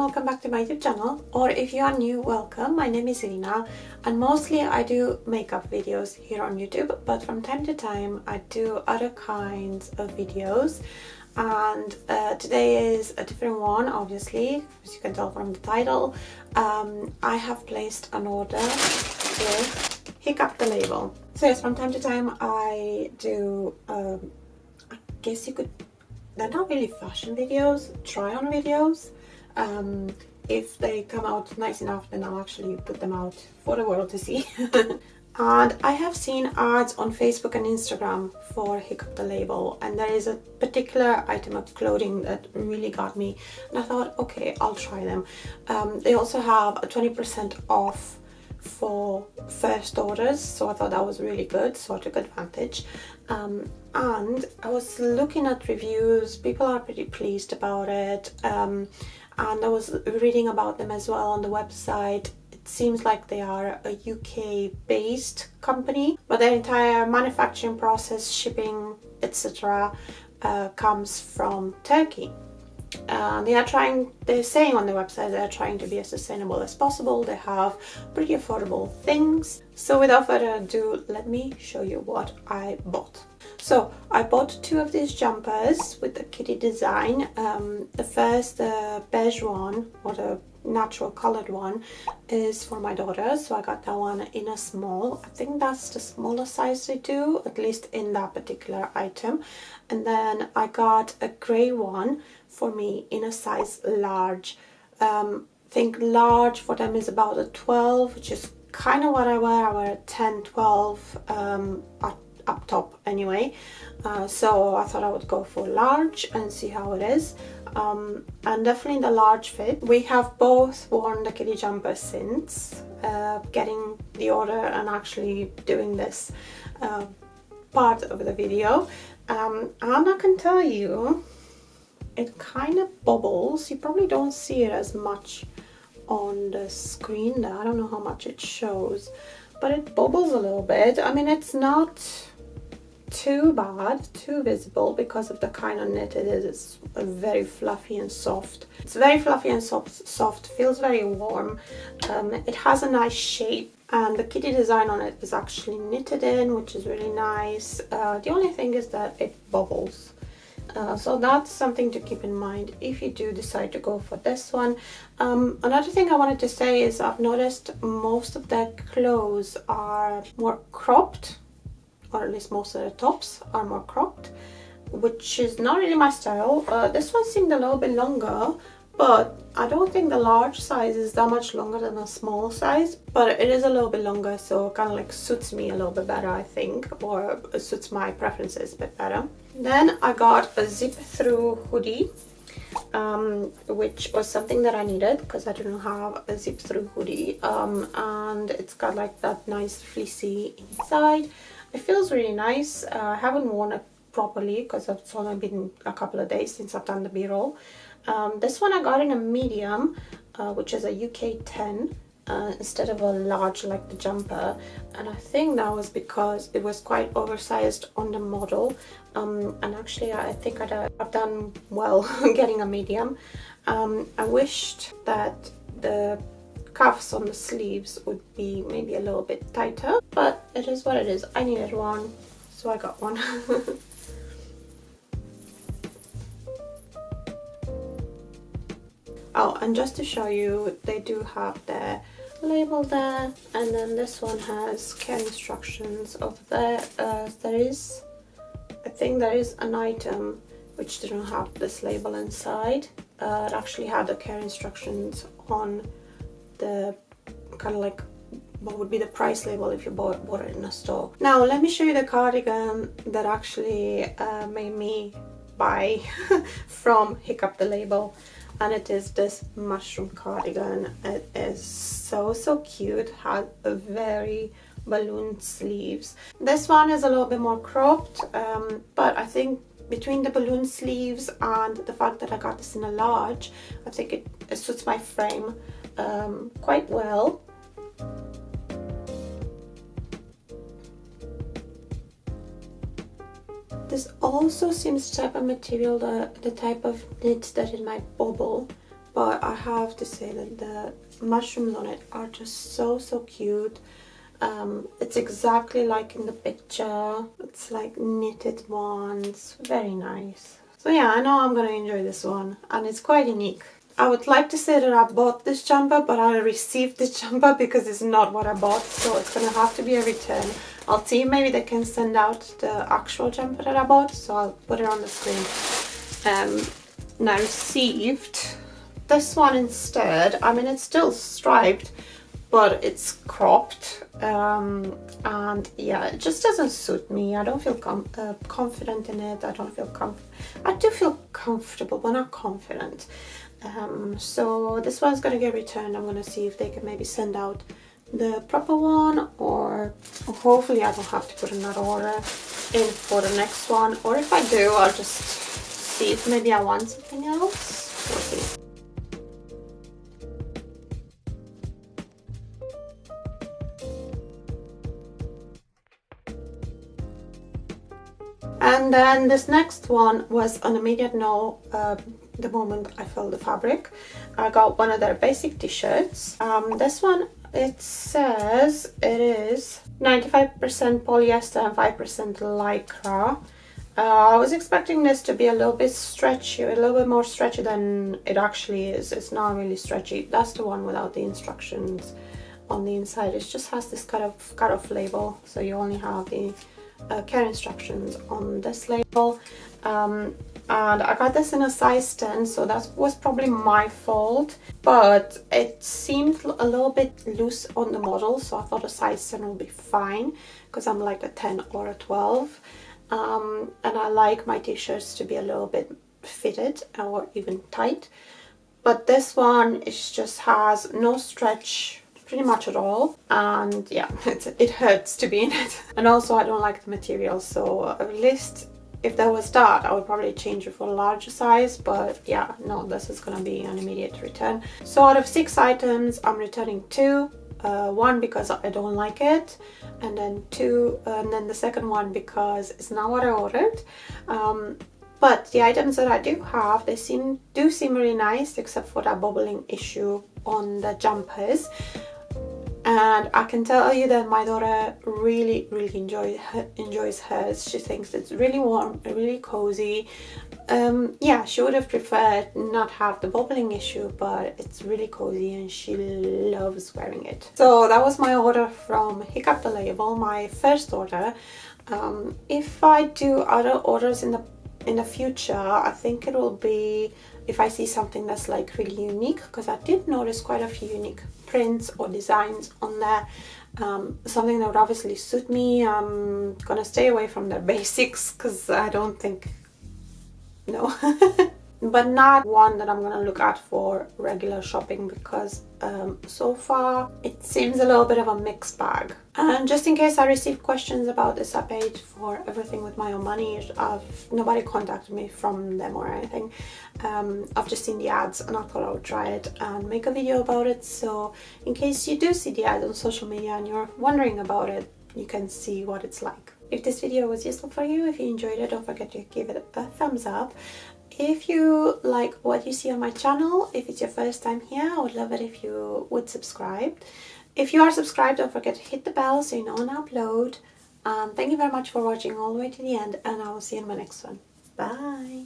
welcome back to my YouTube channel, or if you are new, welcome. My name is Irina and mostly I do makeup videos here on YouTube, but from time to time I do other kinds of videos, and today is a different one, obviously, as you can tell from the title. I have placed an order with HiCCUP The Label. So yes, from time to time I do, I guess you could, they're not really fashion videos, try on videos. If they come out nice enough, then I'll actually put them out for the world to see. And I have seen ads on Facebook and Instagram for HiCCUP The Label, and there is a particular item of clothing that really got me, and I thought, okay, I'll try them. They also have a 20% off for first orders, so I thought that was really good, so I took advantage. And I was looking at reviews, people are pretty pleased about it, and I was reading about them as well on the website. It seems like they are a UK based company, but their entire manufacturing process, shipping, etc. Comes from Turkey. They're saying on the website they're trying to be as sustainable as possible. They have pretty affordable things. So without further ado, let me show you what I bought. So I bought two of these jumpers with the kitty design. The first, the beige one, or the natural colored one, is for my daughter, so I got that one in a small. I think that's the smallest size they do, at least in that particular item. And then I got a grey one for me in a size large. I think large for them is about a 12, which is kind of what I wear. I wear a 10, 12 up top anyway, so I thought I would go for large and see how it is. And definitely the large fit. We have both worn the kitty jumper since getting the order and actually doing this part of the video, and I can tell you it kind of bubbles. You probably don't see it as much on the screen there. I don't know how much it shows, but it bubbles a little bit. I mean, it's not too bad, too visible because of the kind of knit it is. It's very fluffy and soft. It's very fluffy and soft, feels very warm. It has a nice shape, and the kitty design on it is actually knitted in, which is really nice. The only thing is that it bubbles. So that's something to keep in mind if you do decide to go for this one. Another thing I wanted to say is I've noticed most of their clothes are more cropped, or at least most of the tops are more cropped, which is not really my style. This one seemed a little bit longer, but I don't think the large size is that much longer than a small size, but it is a little bit longer, so it kind of like suits me a little bit better, I think, or it suits my preferences a bit better. Then I got a zip-through hoodie, which was something that I needed because I didn't have a zip-through hoodie, and it's got like that nice fleecy inside. It feels really nice. I haven't worn it properly because it's only been a couple of days since I've done the b-roll. This one I got in a medium, which is a UK 10, instead of a large like the jumper, and I think that was because it was quite oversized on the model, and actually I think I've done well getting a medium. I wished that the cuffs on the sleeves would be maybe a little bit tighter, but it is what it is. I needed one, so I got one. Oh, and just to show you, they do have their label there, and then this one has care instructions over there. I think there is an item which didn't have this label inside. It actually had the care instructions on the kind of like what would be the price label if you bought it in a store. Now let me show you the cardigan that actually made me buy from HiCCUP The Label, and it is this mushroom cardigan. It is so cute. Had a very balloon sleeves. This one is a little bit more cropped, but I think between the balloon sleeves and the fact that I got this in a large, I think it suits my frame quite well. This also seems the type of material, the type of knit that it might bubble, but I have to say that the mushrooms on it are just so cute. It's exactly like in the picture. It's like knitted ones, very nice. So yeah, I know I'm gonna enjoy this one, and it's quite unique. I would like to say that I bought this jumper, but I received this jumper because it's not what I bought, so it's gonna have to be a return. I'll see, maybe they can send out the actual jumper that I bought, so I'll put it on the screen. And I received this one instead. I mean, it's still striped, but it's cropped, and yeah, it just doesn't suit me. I don't feel confident in it. I do feel comfortable, but not confident. So this one's gonna get returned. I'm gonna see if they can maybe send out the proper one, or hopefully I don't have to put another order in for the next one, or if I do, I'll just see if maybe I want something else. We'll see. And then this next one was an immediate no. The moment I felt the fabric, I got one of their basic t-shirts. This one, it says it is 95% polyester and 5% lycra. I was expecting this to be a little bit stretchy, a little bit more stretchy than it actually is. It's not really stretchy. That's the one without the instructions on the inside. It just has this cut off label, so you only have the care instructions on this label. And I got this in a size 10, so that was probably my fault, but it seemed a little bit loose on the model, so I thought a size 10 will be fine because I'm like a 10 or a 12. And I like my t-shirts to be a little bit fitted or even tight, but this one just has no stretch pretty much at all, and yeah, it hurts to be in it. And also I don't like the material, so at least if there was that, I would probably change it for a larger size, but yeah, no, this is gonna be an immediate return. So out of 6 items, I'm returning 2. One because I don't like it, and then the second one because it's not what I ordered. But the items that I do have, they do seem really nice, except for that bubbling issue on the jumpers. And I can tell you that my daughter really enjoys hers. She thinks it's really warm, really cozy. Yeah, she would have preferred not have the bubbling issue, but it's really cozy and she loves wearing it. So that was my order from HiCCUP The Label, my first order. If I do other orders in the future, I think it will be if I see something that's like really unique, because I did notice quite a few unique prints or designs on there. Something that would obviously suit me. I'm gonna stay away from their basics because I don't think, no. But not one that I'm gonna look at for regular shopping, because so far it seems a little bit of a mixed bag. And just in case I received questions about this, I paid for everything with my own money. Nobody contacted me from them or anything. I've just seen the ads and I thought I would try it and make a video about it. So in case you do see the ads on social media and you're wondering about it, you can see what it's like. If this video was useful for you, if you enjoyed it, don't forget to give it a thumbs up. If you like what you see on my channel, if it's your first time here, I would love it if you would subscribe. If you are subscribed, don't forget to hit the bell so you know when I upload. Thank you very much for watching all the way to the end, and I will see you in my next one. Bye!